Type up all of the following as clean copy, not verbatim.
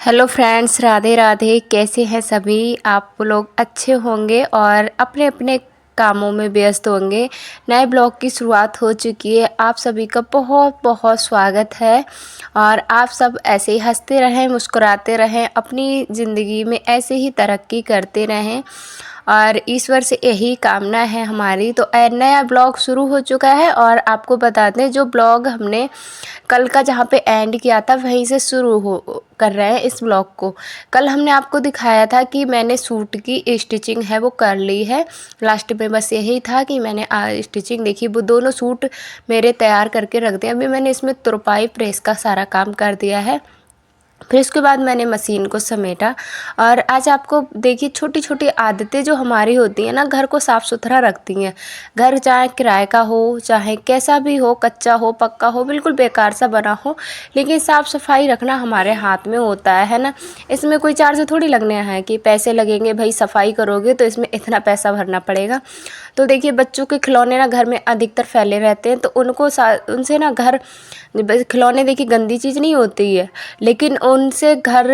Hello friends, Radhe Radhe. कैसे हैं सभी? आप लोग अच्छे होंगे और अपने अपने कामों में व्यस्त होंगे। नए ब्लॉग की शुरुआत हो चुकी है। आप सभी का बहुत बहुत स्वागत है और आप सब ऐसे ही हंसते रहें, मुस्कुराते रहें, अपनी ज़िंदगी में ऐसे ही तरक्की करते रहें और ईश्वर से यही कामना है हमारी। तो नया ब्लॉग शुरू हो चुका है और आपको बता दें, जो ब्लॉग हमने कल का जहाँ पे एंड किया था वहीं से शुरू हो कर रहे हैं इस ब्लॉग को। कल हमने आपको दिखाया था कि मैंने सूट की स्टिचिंग है वो कर ली है। लास्ट में बस यही था कि मैंने स्टिचिंग देखी, वो दोनों सूट मेरे तैयार करके रख दिए। अभी मैंने इसमें तुरपाई प्रेस का सारा काम कर दिया है। फिर उसके बाद मैंने मशीन को समेटा और आज आपको देखिए, छोटी छोटी आदतें जो हमारी होती हैं ना, घर को साफ़ सुथरा रखती हैं। घर चाहे किराए का हो, चाहे कैसा भी हो, कच्चा हो पक्का हो, बिल्कुल बेकार सा बना हो, लेकिन साफ़ सफाई रखना हमारे हाथ में होता है ना। इसमें कोई चार्ज थोड़ी लगने हैं कि पैसे लगेंगे, भाई सफाई करोगे तो इसमें इतना पैसा भरना पड़ेगा। तो देखिए, बच्चों के खिलौने ना घर में अधिकतर फैले रहते हैं, तो उनसे ना घर खिलौने देखिए गंदी चीज़ नहीं होती है, लेकिन उनसे घर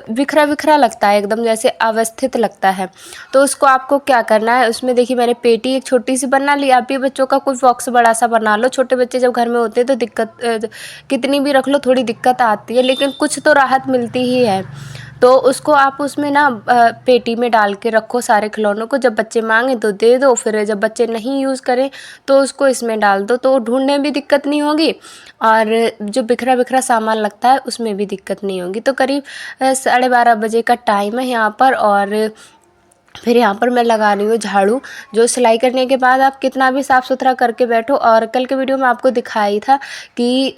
बिखरा बिखरा लगता है, एकदम जैसे अवस्थित लगता है। तो उसको आपको क्या करना है, उसमें देखिए मैंने पेटी एक छोटी सी बना ली। आप भी बच्चों का कोई बॉक्स बड़ा सा बना लो। छोटे बच्चे जब घर में होते हैं तो दिक्कत कितनी भी रख लो थोड़ी दिक्कत आती है, लेकिन कुछ तो राहत मिलती ही है। तो उसको आप उसमें ना पेटी में डाल के रखो सारे खिलौनों को। जब बच्चे मांगे तो दे दो, फिर जब बच्चे नहीं यूज़ करें तो उसको इसमें डाल दो, तो ढूंढने में भी दिक्कत नहीं होगी और जो बिखरा बिखरा सामान लगता है उसमें भी दिक्कत नहीं होगी। तो करीब 12:30 बजे का टाइम है यहाँ पर और फिर यहाँ पर मैं लगा रही हूँ झाड़ू। जो सिलाई करने के बाद आप कितना भी साफ़ सुथरा करके बैठो, और कल के वीडियो में आपको दिखाई था कि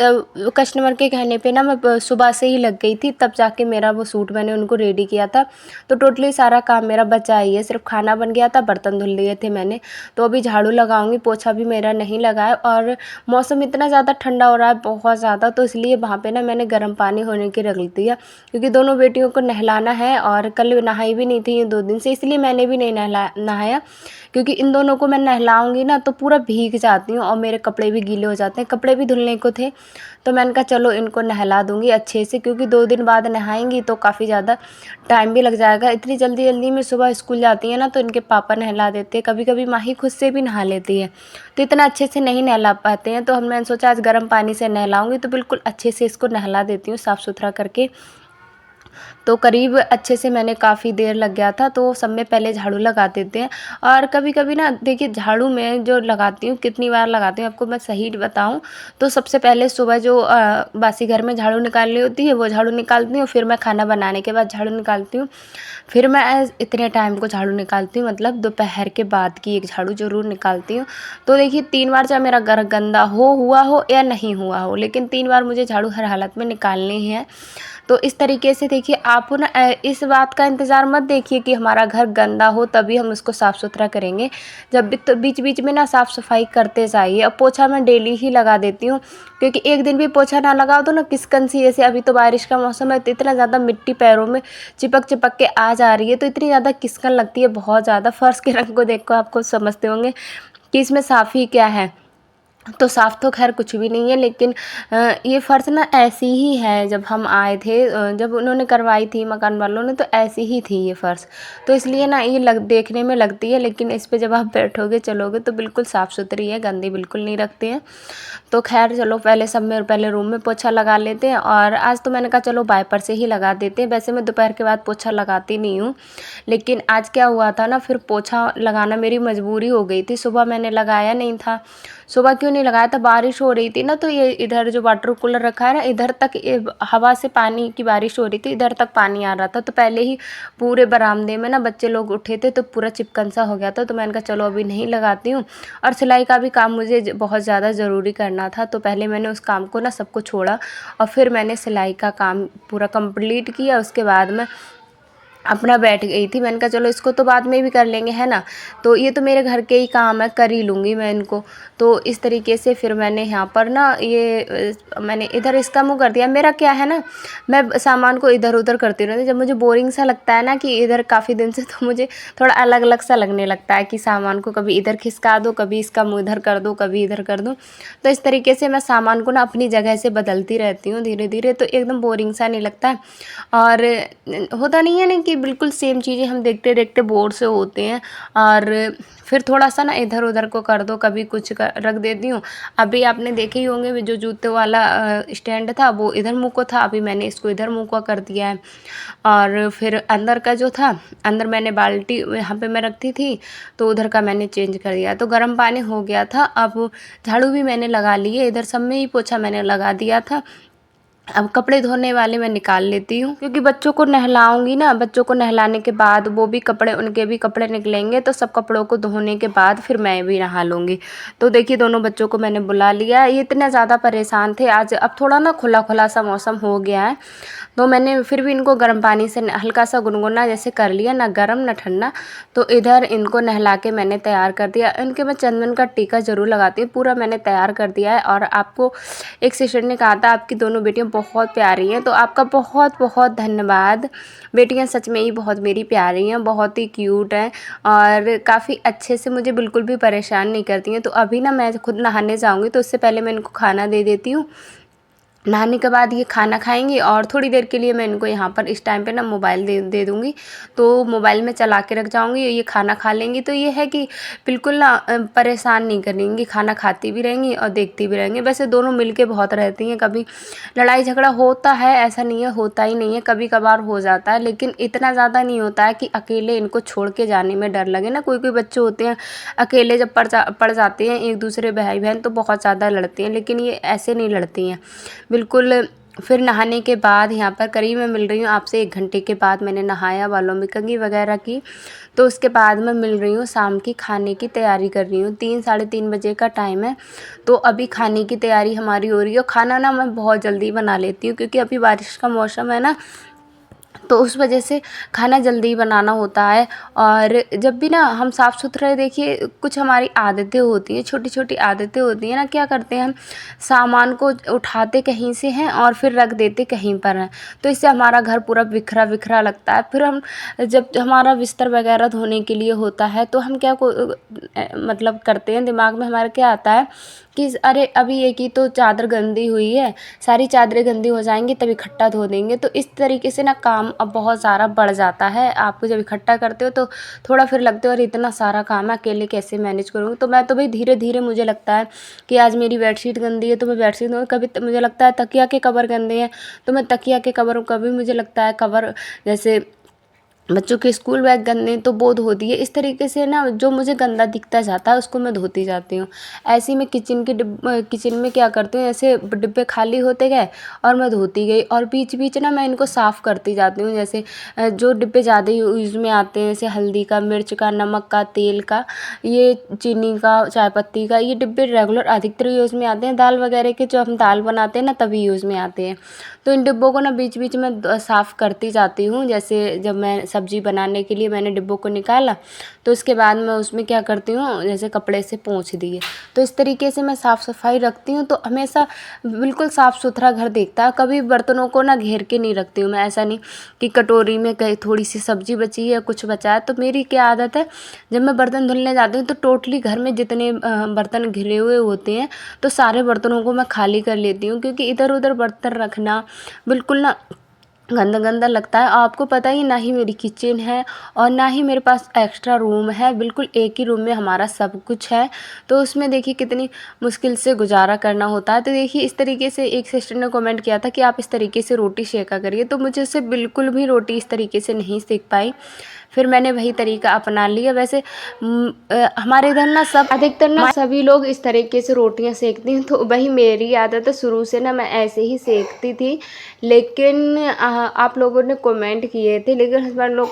कस्टमर के कहने पे ना मैं सुबह से ही लग गई थी, तब जाके मेरा वो सूट मैंने उनको रेडी किया था। तो टोटली सारा काम मेरा बचा ही है, सिर्फ खाना बन गया था, बर्तन धुल लिए थे मैंने। तो अभी झाड़ू लगाऊंगी, पोछा भी मेरा नहीं लगा है। और मौसम इतना ज़्यादा ठंडा हो रहा है, बहुत ज़्यादा, तो इसलिए वहाँ पर ना मैंने गर्म पानी होने की रख दिया, क्योंकि दोनों बेटियों को नहलाना है और कल नहाई भी नहीं थी ये 2 दिन से, इसलिए मैंने भी नहीं नहाया। क्योंकि इन दोनों को मैं नहलाऊंगी ना तो पूरा भीग जाती हूँ और मेरे कपड़े भी गीले हो जाते हैं। कपड़े भी धुलने को थे, तो मैंने कहा चलो इनको नहला दूंगी अच्छे से, क्योंकि 2 दिन बाद नहाएंगी तो काफ़ी ज़्यादा टाइम भी लग जाएगा। इतनी जल्दी जल्दी में सुबह स्कूल जाती है ना, तो इनके पापा नहला देते हैं। कभी कभी माही खुद से भी नहा लेती है, तो इतना अच्छे से नहीं नहला पाते हैं। तो मैंने सोचा आज गर्म पानी से नहलाऊंगी, तो बिल्कुल अच्छे से इसको नहला देती हूँ साफ़ सुथरा करके। तो करीब अच्छे से मैंने काफ़ी देर लग गया था, तो सब में पहले झाड़ू लगा देते हैं। और कभी कभी ना देखिए, झाड़ू में जो लगाती हूँ, कितनी बार लगाती हूँ आपको मैं सही बताऊँ तो सबसे पहले सुबह जो बासी घर में झाड़ू निकालनी होती है वो झाड़ू निकालती हूँ। फिर मैं खाना बनाने के बाद झाड़ू निकालती हूँ। फिर मैं इतने टाइम को झाड़ू निकालती हूँ, मतलब दोपहर के बाद की एक झाड़ू ज़रूर निकालती हूँ। तो देखिए 3 बार, चाहे मेरा घर गंदा हुआ हो या नहीं हुआ हो, लेकिन 3 बार मुझे झाड़ू हर हालत में निकालनी ही है। तो इस तरीके से देखिए, आप ना इस बात का इंतज़ार मत देखिए कि हमारा घर गंदा हो तभी हम उसको साफ़ सुथरा करेंगे। जब भी तो बीच बीच में ना साफ़ सफाई करते जाइए। अब पोछा मैं डेली ही लगा देती हूँ, क्योंकि एक दिन भी पोछा ना लगाओ तो ना किसकन सी, जैसे अभी तो बारिश का मौसम है तो इतना ज़्यादा मिट्टी पैरों में चिपक चिपक के आ जा रही है, तो इतनी ज़्यादा किसकन लगती है, बहुत ज़्यादा। फर्श के रंग को देख कर आपको समझते होंगे कि इसमें साफ़ ही क्या है। तो साफ़ तो खैर कुछ भी नहीं है, लेकिन ये फ़र्श ना ऐसी ही है। जब हम आए थे, जब उन्होंने करवाई थी मकान वालों ने, तो ऐसी ही थी ये फ़र्श। तो इसलिए ना ये देखने में लगती है, लेकिन इस पे जब आप बैठोगे चलोगे तो बिल्कुल साफ़ सुथरी है, गंदी बिल्कुल नहीं रखते हैं। तो खैर चलो, पहले रूम में पोछा लगा लेते हैं। और आज तो मैंने कहा चलो वाइपर से ही लगा देते हैं। वैसे मैं दोपहर के बाद पोछा लगाती नहीं हूँ, लेकिन आज क्या हुआ था ना, फिर पोछा लगाना मेरी मजबूरी हो गई थी। सुबह मैंने लगाया नहीं था। सुबह क्यों नहीं लगाया था, बारिश हो रही थी ना, तो ये इधर जो वाटर कूलर रखा है ना, इधर तक हवा से पानी की बारिश हो रही थी, इधर तक पानी आ रहा था। तो पहले ही पूरे बरामदे में ना बच्चे लोग उठे थे, तो पूरा चिपकन सा हो गया था। तो मैंने कहा चलो अभी नहीं लगाती हूँ। और सिलाई का भी काम मुझे बहुत ज़्यादा ज़रूरी करना था, तो पहले मैंने उस काम को ना सबको छोड़ा और फिर मैंने सिलाई का काम पूरा कंप्लीट किया। उसके बाद में अपना बैठ गई थी। मैंने कहा चलो इसको तो बाद में भी कर लेंगे, है ना, तो ये तो मेरे घर के ही काम है, कर ही लूँगी मैं इनको। तो इस तरीके से फिर मैंने यहाँ पर ना ये मैंने इधर इसका मुँह कर दिया। मेरा क्या है ना, मैं सामान को इधर उधर करती रहती हूँ। जब मुझे बोरिंग सा लगता है ना कि इधर काफ़ी दिन से, तो मुझे थोड़ा अलग अलग सा लगने लगता है कि सामान को कभी इधर खिसका दो, कभी इसका मुँह इधर कर दो, कभी इधर कर दो। तो इस तरीके से मैं सामान को ना अपनी जगह से बदलती रहती हूँ धीरे धीरे, तो एकदम बोरिंग सा नहीं लगता है। और होता नहीं है ना कि बिल्कुल सेम चीज़ें हम देखते देखते बोर से होते हैं, और फिर थोड़ा सा ना इधर उधर को कर दो, कभी कुछ रख देती हूँ। अभी आपने देखे ही होंगे जो जूते वाला स्टैंड था वो इधर मुँह को था, अभी मैंने इसको इधर मुँह को कर दिया है। और फिर अंदर का जो था, अंदर मैंने बाल्टी यहाँ पे मैं रखती थी, तो उधर का मैंने चेंज कर दिया। तो गर्म पानी हो गया था, अब झाड़ू भी मैंने लगा लिए, इधर सब में ही पोछा मैंने लगा दिया था। अब कपड़े धोने वाले मैं निकाल लेती हूँ, क्योंकि बच्चों को नहलाऊंगी ना, बच्चों को नहलाने के बाद वो भी कपड़े, उनके भी कपड़े निकलेंगे, तो सब कपड़ों को धोने के बाद फिर मैं भी नहा लूँगी। तो देखिए दोनों बच्चों को मैंने बुला लिया। ये इतने ज़्यादा परेशान थे आज, अब थोड़ा ना खुला खुला सा मौसम हो गया है, तो मैंने फिर भी इनको गर्म पानी से हल्का सा गुनगुना जैसे कर लिया, ना गर्म ना ठंडा। तो इधर इनको नहला के मैंने तैयार कर दिया। इनके मैं चंदन का टीका ज़रूर लगाती हूँ, पूरा मैंने तैयार कर दिया है। और आपको एक सिस्टर ने कहा था आपकी दोनों बेटियां बहुत प्यारी हैं, तो आपका बहुत बहुत धन्यवाद। बेटियां सच में ही बहुत मेरी प्यारी हैं, बहुत ही क्यूट हैं, और काफ़ी अच्छे से मुझे बिल्कुल भी परेशान नहीं करती हैं। तो अभी ना मैं खुद नहाने जाऊँगी, तो उससे पहले मैं इनको खाना दे देती हूँ। नहाने के बाद ये खाना खाएंगी, और थोड़ी देर के लिए मैं इनको यहाँ पर इस टाइम पे ना मोबाइल दे दूँगी, तो मोबाइल में चला के रख जाऊँगी, ये खाना खा लेंगी। तो ये है कि बिल्कुल ना परेशान नहीं करेंगी, खाना खाती भी रहेंगी और देखती भी रहेंगी। वैसे दोनों मिलके बहुत रहती हैं, कभी लड़ाई झगड़ा होता है, ऐसा नहीं है होता ही नहीं है, कभी कभार हो जाता है, लेकिन इतना ज़्यादा नहीं होता है कि अकेले इनको छोड़ के जाने में डर लगे ना। कोई कोई बच्चे होते हैं अकेले जब पड़ जाते हैं एक दूसरे भाई बहन, तो बहुत ज़्यादा लड़ते हैं, लेकिन ये ऐसे नहीं लड़ती हैं बिल्कुल। फिर नहाने के बाद यहाँ पर करीब मैं मिल रही हूँ आपसे 1 घंटे के बाद। मैंने नहाया, बालों में कंघी वगैरह की, तो उसके बाद मैं मिल रही हूँ शाम की खाने की तैयारी कर रही हूँ। 3 साढ़े 3 बजे का टाइम है, तो अभी खाने की तैयारी हमारी हो रही है। खाना ना मैं बहुत जल्दी बना लेती हूँ, क्योंकि अभी बारिश का मौसम है ना, तो उस वजह से खाना जल्दी बनाना होता है। और जब भी ना हम साफ़ सुथरे, देखिए कुछ हमारी आदतें होती हैं, छोटी छोटी आदतें होती हैं ना, क्या करते हैं हम सामान को उठाते कहीं से हैं और फिर रख देते कहीं पर हैं, तो इससे हमारा घर पूरा बिखरा बिखरा लगता है। फिर हम जब हमारा बिस्तर वगैरह धोने के लिए होता है, तो हम क्या मतलब करते हैं, दिमाग में हमारे क्या आता है कि अरे अभी एक ही तो चादर गंदी हुई है, सारी चादरें गंदी हो जाएंगी तब इकट्ठा धो देंगे। तो इस तरीके से ना काम अब बहुत सारा बढ़ जाता है। आपको जब इकट्ठा करते हो तो थोड़ा फिर लगते हो अरे इतना सारा काम है, अकेले कैसे मैनेज करूँगी। तो मैं तो भाई धीरे धीरे, मुझे लगता है कि आज मेरी बेडशीट गंदी है तो मैं बेडशीट धोऊँ, कभी मुझे लगता है तकिया के कवर गंदे हैं तो मैं तकिया के कवर, कभी मुझे लगता है कवर, जैसे बच्चों के स्कूल बैग गंदे तो वो धो दिए। इस तरीके से ना जो मुझे गंदा दिखता जाता है उसको मैं धोती जाती हूँ। ऐसे ही मैं किचन में क्या करती हूँ, ऐसे डिब्बे खाली होते गए और मैं धोती गई, और बीच बीच ना मैं इनको साफ़ करती जाती हूँ। जैसे जो डिब्बे ज़्यादा यूज़ में आते हैं, जैसे हल्दी का, मिर्च का, नमक का, तेल का, ये चीनी का, चाय पत्ती का, ये डिब्बे रेगुलर अधिकतर यूज़ में आते हैं। दाल वगैरह के जो हम दाल बनाते हैं ना तभी यूज़ में आते हैं, तो इन डिब्बों को ना बीच बीच में साफ़ करती जाती हूँ। जैसे जब मैं सब्ज़ी बनाने के लिए मैंने डिब्बों को निकाला, तो उसके बाद मैं उसमें क्या करती हूँ, जैसे कपड़े से पोंछ दिए। तो इस तरीके से मैं साफ़ सफाई रखती हूँ, तो हमेशा बिल्कुल साफ़ सुथरा घर दिखता है। कभी बर्तनों को ना घेर के नहीं रखती हूँ मैं, ऐसा नहीं कि कटोरी में कहीं थोड़ी सी सब्ज़ी बची है, कुछ बचा है। तो मेरी क्या आदत है, जब मैं बर्तन धुलने जाती हूँ तो टोटली घर में जितने बर्तन घिरे हुए होते हैं, तो सारे बर्तनों को मैं खाली कर लेती हूँ, क्योंकि इधर उधर बर्तन रखना बिल्कुल ना गंदा गंदा लगता है। आपको पता ही, ना ही मेरी किचन है और ना ही मेरे पास एक्स्ट्रा रूम है, बिल्कुल एक ही रूम में हमारा सब कुछ है। तो उसमें देखिए कितनी मुश्किल से गुजारा करना होता है। तो देखिए इस तरीके से एक सिस्टर ने कमेंट किया था कि आप इस तरीके से रोटी सेका करिए, तो मुझे उससे बिल्कुल भी रोटी इस तरीके से नहीं सेक पाई। फिर मैंने वही तरीका अपना लिया। वैसे हमारे इधर ना सब अधिकतर ना सभी लोग इस तरीके से रोटियां सेकती हैं, तो वही मेरी आदत है, शुरू से ना मैं ऐसे ही सेकती थी। लेकिन आप लोगों ने कमेंट किए थे, लेकिन हस्बैंड लोग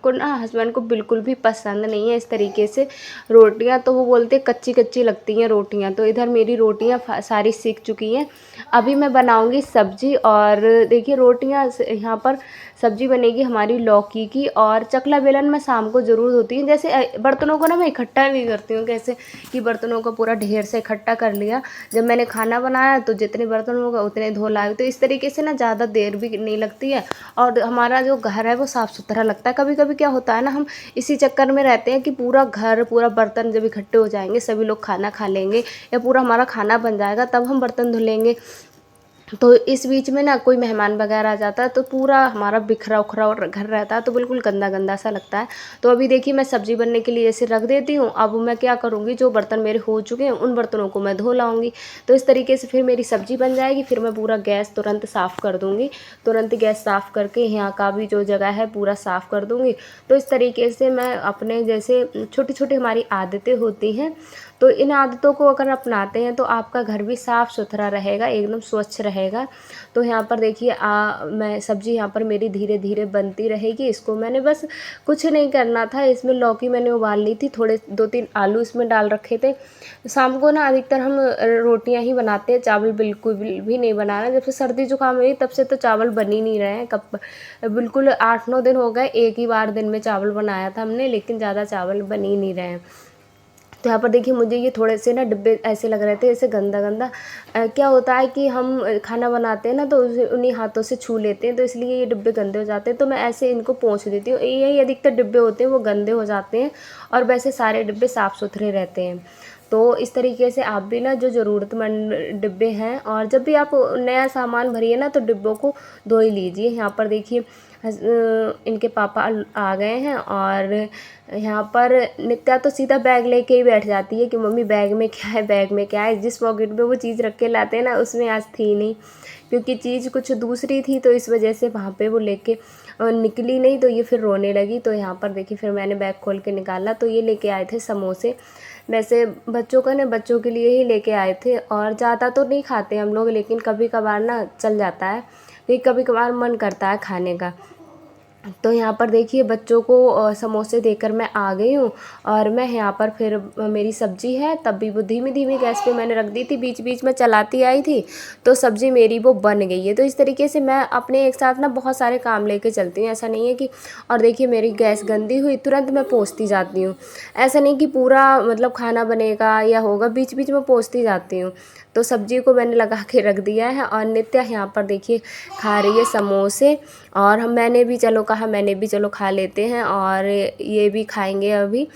को ना, हस्बैंड को बिल्कुल भी पसंद नहीं है इस तरीके से रोटियां, तो वो बोलते कच्ची कच्ची लगती हैं रोटियां। तो इधर मेरी रोटियां सारी सीख चुकी हैं। अभी मैं बनाऊंगी सब्जी, और देखिए रोटियां यहाँ पर सब्जी बनेगी हमारी लौकी की। और चकला बेलन में शाम को ज़रूर होती है। जैसे बर्तनों को ना मैं इकट्ठा नहीं करती हूँ, कैसे कि बर्तनों को पूरा ढेर से इकट्ठा कर लिया। जब मैंने खाना बनाया तो जितने बर्तन होगा उतने धो लाए। तो इस तरीके से ना ज़्यादा देर भी नहीं लगती है, और हमारा जो घर है वो साफ़ सुथरा लगता है। कभी कभी क्या होता है ना, हम इसी चक्कर में रहते हैं कि पूरा घर पूरा बर्तन जब इकट्ठे हो जाएंगे, सभी लोग खाना खा लेंगे या पूरा हमारा खाना बन जाएगा, तब हम बर्तन धुलेंगे। तो इस बीच में ना कोई मेहमान वगैरह आ जाता है तो पूरा हमारा बिखरा उखरा और घर रहता है, तो बिल्कुल गंदा गंदा सा लगता है। तो अभी देखिए मैं सब्जी बनने के लिए ऐसे रख देती हूँ। अब मैं क्या करूँगी, जो बर्तन मेरे हो चुके हैं उन बर्तनों को मैं धो लाऊंगी। तो इस तरीके से फिर मेरी सब्जी बन जाएगी। फिर मैं पूरा गैस तुरंत साफ़ कर दूँगी, तुरंत गैस साफ़ करके यहाँ का भी जो जगह है पूरा साफ़ कर दूँगी। तो इस तरीके से मैं अपने, जैसे छोटी छोटी हमारी आदतें होती हैं, तो इन आदतों को अगर अपनाते हैं तो आपका घर भी साफ़ सुथरा रहेगा, एकदम स्वच्छ रहेगा। तो यहाँ पर देखिए मैं सब्ज़ी यहाँ पर मेरी धीरे धीरे बनती रहेगी। इसको मैंने बस कुछ नहीं करना था, इसमें लौकी मैंने उबाल ली थी, थोड़े 2-3 आलू इसमें डाल रखे थे। शाम को ना अधिकतर हम रोटियाँ ही बनाते हैं, चावल बिल्कुल भी नहीं बनाना। जब से सर्दी जुकाम हुई तब से तो चावल बन ही नहीं रहे हैं। कब बिल्कुल 8-9 दिन हो गए, एक ही बार दिन में चावल बनाया था हमने, लेकिन ज़्यादा चावल बन ही नहीं रहे हैं। तो यहाँ पर देखिए मुझे ये थोड़े से ना डिब्बे ऐसे लग रहे थे, ऐसे गंदा गंदा। क्या होता है कि हम खाना बनाते हैं ना तो उन्हीं हाथों से छू लेते हैं, तो इसलिए ये डिब्बे गंदे हो जाते हैं। तो मैं ऐसे इनको पोंछ देती हूँ। यही अधिकतर डिब्बे होते हैं वो गंदे हो जाते हैं, और वैसे सारे डिब्बे साफ़ सुथरे रहते हैं। तो इस तरीके से आप भी ना जो ज़रूरतमंद डिब्बे हैं, और जब भी आप नया सामान भरिए ना तो डिब्बों को धो ही लीजिए। यहाँ पर देखिए इनके पापा आ गए हैं, और यहाँ पर नित्या तो सीधा बैग लेके ही बैठ जाती है कि मम्मी बैग में क्या है, बैग में क्या है। जिस पॉकेट में वो चीज़ रख के लाते हैं ना उसमें आज थी नहीं, क्योंकि चीज़ कुछ दूसरी थी, तो इस वजह से वहाँ पे वो लेके निकली नहीं। तो ये फिर रोने लगी। तो यहाँ पर देखिए फिर मैंने बैग खोल के निकाला, तो ये लेके आए थे समोसे। वैसे बच्चों का ना, बच्चों के लिए ही लेके आए थे, और ज़्यादा तो नहीं खाते हम लोग, लेकिन कभी कभार ना चल जाता है, क्योंकि कभी कभार मन करता है खाने का। तो यहाँ पर देखिए बच्चों को समोसे देकर मैं आ गई हूँ, और मैं यहाँ पर फिर मेरी सब्ज़ी है, तब भी वो धीमी धीमी गैस पे मैंने रख दी थी, बीच बीच में चलाती आई थी, तो सब्ज़ी मेरी वो बन गई है। तो इस तरीके से मैं अपने एक साथ ना बहुत सारे काम लेके चलती हूँ, ऐसा नहीं है कि। और देखिए मेरी गैस गंदी हुई तुरंत मैं पोंछती जाती हूँ, ऐसा नहीं कि पूरा मतलब खाना बनेगा या होगा, बीच बीच में पोंछती जाती हूँ। तो सब्ज़ी को मैंने लगा के रख दिया है, और नित्या यहाँ पर देखिए खा रही है समोसे। और मैंने भी चलो कहा, मैंने भी चलो खा लेते हैं, और ये भी खाएंगे अभी।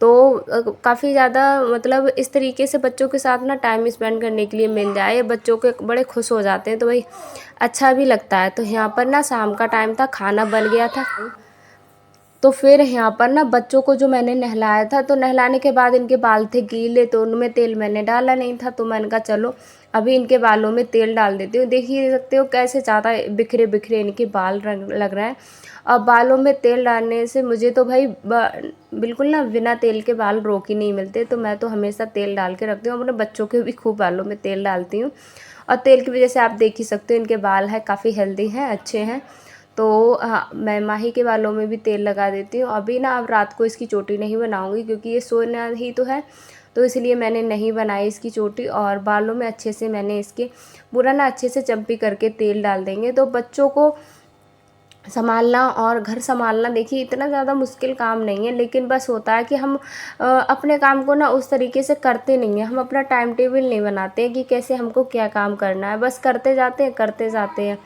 तो काफ़ी ज़्यादा मतलब इस तरीके से बच्चों के साथ ना टाइम स्पेंड करने के लिए मिल जाए, बच्चों के बड़े खुश हो जाते हैं, तो भाई अच्छा भी लगता है। तो यहाँ पर ना शाम का टाइम था, खाना बन गया था। तो फिर यहाँ पर ना बच्चों को जो मैंने नहलाया था, तो नहलाने के बाद इनके बाल थे गीले, तो उनमें तेल मैंने डाला नहीं था। तो मैंने कहा चलो अभी इनके बालों में तेल डाल देती हूँ। देख ही सकते हो कैसे ज़्यादा बिखरे बिखरे इनके बाल रंग लग रहा है। अब बालों में तेल डालने से मुझे तो भाई बिल्कुल ना बिना तेल के बाल रोक ही नहीं मिलते, तो मैं तो हमेशा तेल डाल के रखती हूँ। अपने बच्चों के भी खूब बालों में तेल डालती हूँ, और तेल की वजह से आप देख ही सकते हो इनके बाल है काफ़ी हेल्दी हैं, अच्छे हैं। तो हाँ, मैं माही के बालों में भी तेल लगा देती हूँ। अभी ना अब रात को इसकी चोटी नहीं बनाऊँगी, क्योंकि ये सोना ही तो है, तो इसलिए मैंने नहीं बनाई इसकी चोटी। और बालों में अच्छे से मैंने इसके पूरा ना अच्छे से चम्पी करके तेल डाल देंगे। तो बच्चों को संभालना और घर संभालना देखिए इतना ज़्यादा मुश्किल काम नहीं है, लेकिन बस होता है कि हम अपने काम को ना उस तरीके से करते नहीं हैं। हम अपना टाइम टेबल नहीं बनाते हैं कि कैसे हमको क्या काम करना है, बस करते जाते हैं करते जाते हैं।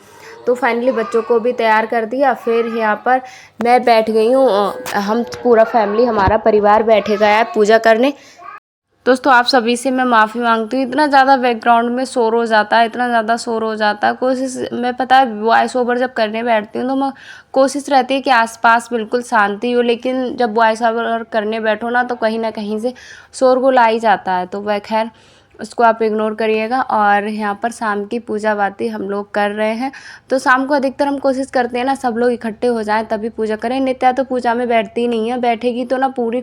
तो फाइनली बच्चों को भी तैयार कर दिया। फिर यहाँ पर मैं बैठ गई हूँ, हम पूरा फैमिली हमारा परिवार बैठे गया है पूजा करने। दोस्तों आप सभी से मैं माफ़ी मांगती हूँ, इतना ज़्यादा बैकग्राउंड में शोर हो जाता है, इतना ज़्यादा शोर हो जाता है। कोशिश, मैं पता है वॉइस ओवर जब करने बैठती हूँ तो मैं कोशिश रहती है कि आसपास बिल्कुल शांति हो, लेकिन जब वॉइस ओवर करने बैठो ना तो कहीं ना कहीं से शोरगुल आ ही जाता है। तो वह खैर उसको आप इग्नोर करिएगा। और यहाँ पर शाम की पूजा बाती हम लोग कर रहे हैं। तो शाम को अधिकतर हम कोशिश करते हैं ना सब लोग इकट्ठे हो जाएं तभी पूजा करें। नित्या तो पूजा में बैठती नहीं है, बैठेगी तो ना पूरी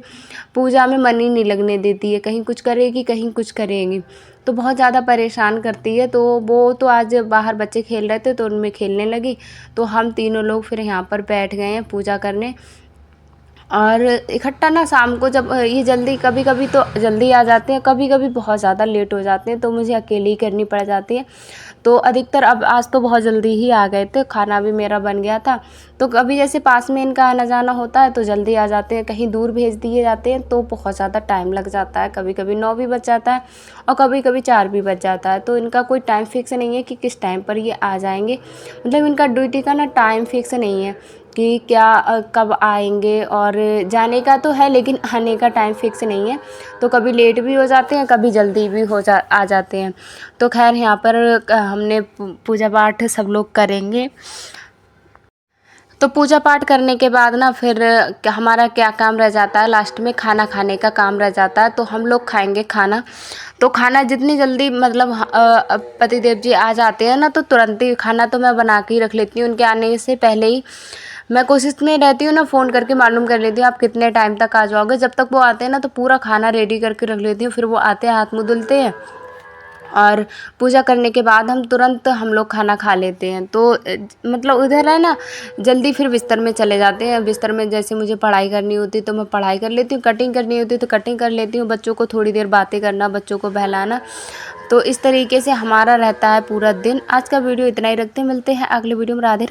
पूजा में मन ही नहीं लगने देती है, कहीं कुछ करेगी कहीं कुछ करेगी, तो बहुत ज़्यादा परेशान करती है। तो वो तो आज बाहर बच्चे खेल रहे थे तो उनमें खेलने लगी, तो हम तीनों लोग फिर यहाँ पर बैठ गए हैं पूजा करने। और इकट्ठा ना शाम को जब ये जल्दी कभी कभी तो जल्दी आ जाते हैं, कभी कभी बहुत ज़्यादा लेट हो जाते हैं, तो मुझे अकेले ही करनी पड़ जाती है। तो अधिकतर अब आज तो बहुत जल्दी ही आ गए थे, खाना भी मेरा बन गया था। तो कभी जैसे पास में इनका आना जाना होता है तो जल्दी आ जाते हैं, कहीं दूर भेज दिए जाते हैं तो बहुत ज़्यादा टाइम लग जाता है, कभी कभी 9 भी बज जाता है और कभी कभी 4 भी बज जाता है। तो इनका कोई टाइम फिक्स नहीं है कि किस टाइम पर ये आ जाएंगे, मतलब इनका ड्यूटी का ना टाइम फिक्स नहीं है कि क्या कब आएंगे। और जाने का तो है लेकिन आने का टाइम फिक्स नहीं है, तो कभी लेट भी हो जाते हैं कभी जल्दी भी आ जाते हैं। तो खैर यहाँ पर हमने पूजा पाठ सब लोग करेंगे। तो पूजा पाठ करने के बाद ना फिर हमारा क्या काम रह जाता है, लास्ट में खाना खाने का काम रह जाता है। तो हम लोग खाएंगे खाना। तो खाना जितनी जल्दी मतलब पतिदेव जी आ जाते हैं ना तो तुरंत ही खाना तो मैं बना के ही रख लेती हूँ, उनके आने से पहले ही मैं कोशिश में रहती हूँ ना, फ़ोन करके मालूम कर लेती हूँ आप कितने टाइम तक आ जाओगे। जब तक वो आते हैं ना तो पूरा खाना रेडी करके रख लेती हूँ, फिर वो आते हैं हाथ मुँह धुलते हैं और पूजा करने के बाद हम तुरंत हम लोग खाना खा लेते हैं। तो मतलब उधर है ना जल्दी फिर बिस्तर में चले जाते हैं। बिस्तर में जैसे मुझे पढ़ाई करनी होती है तो मैं पढ़ाई कर लेती हूँ, कटिंग करनी होती है तो कटिंग कर लेती हूँ, बच्चों को थोड़ी देर बातें करना, बच्चों को बहलाना। तो इस तरीके से हमारा रहता है पूरा दिन। आज का वीडियो इतना ही रखते हैं, मिलते हैं अगले वीडियो में। राधे।